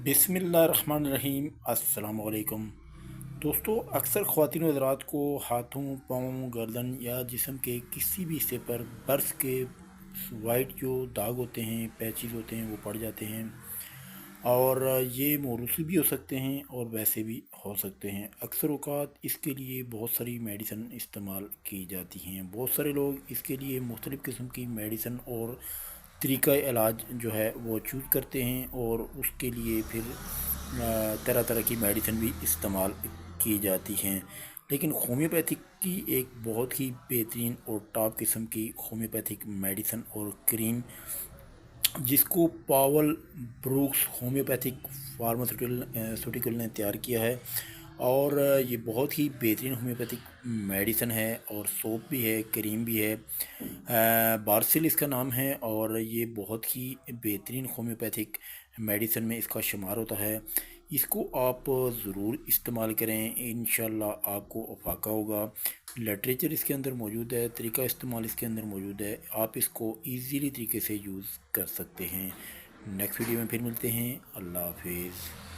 बिस्मिल्लाहिर्रहमानिर्रहीम। अस्सलाम वालेकुम दोस्तों, अक्सर ख़वातीन हज़रात को हाथों, पाँव, गर्दन या जिस्म के किसी भी हिस्से पर बर्फ़ के वाइट जो दाग होते हैं, पैचेस होते हैं, वो पड़ जाते हैं। और ये मौरूसी भी हो सकते हैं और वैसे भी हो सकते हैं। अक्सर औक़ात इसके लिए बहुत सारी मेडिसिन इस्तेमाल की जाती हैं। बहुत सारे लोग इसके लिए मुख्तलिफ़ किस्म की मेडिसिन और तरीक़ा इलाज जो है वो चूज़ करते हैं, और उसके लिए फिर तरह तरह की मेडिसिन भी इस्तेमाल की जाती हैं। लेकिन होम्योपैथिक की एक बहुत ही बेहतरीन और टॉप किस्म की होम्योपैथिक मेडिसिन और क्रीम, जिसको पावल ब्रूक्स होम्योपैथिक फार्मास्यूटिकल ने तैयार किया है। और ये बहुत ही बेहतरीन होम्योपैथिक मेडिसिन है, और सोप भी है, क्रीम भी है। बारसिल इसका नाम है, और ये बहुत ही बेहतरीन होम्योपैथिक मेडिसिन में इसका शुमार होता है। इसको आप ज़रूर इस्तेमाल करें, इंशाल्लाह आपको अफाका होगा। लिटरेचर इसके अंदर मौजूद है, तरीका इस्तेमाल इसके अंदर मौजूद है। आप इसको ईज़िली तरीके से यूज़ कर सकते हैं। नेक्स्ट वीडियो में फिर मिलते हैं। अल्लाह हाफिज़।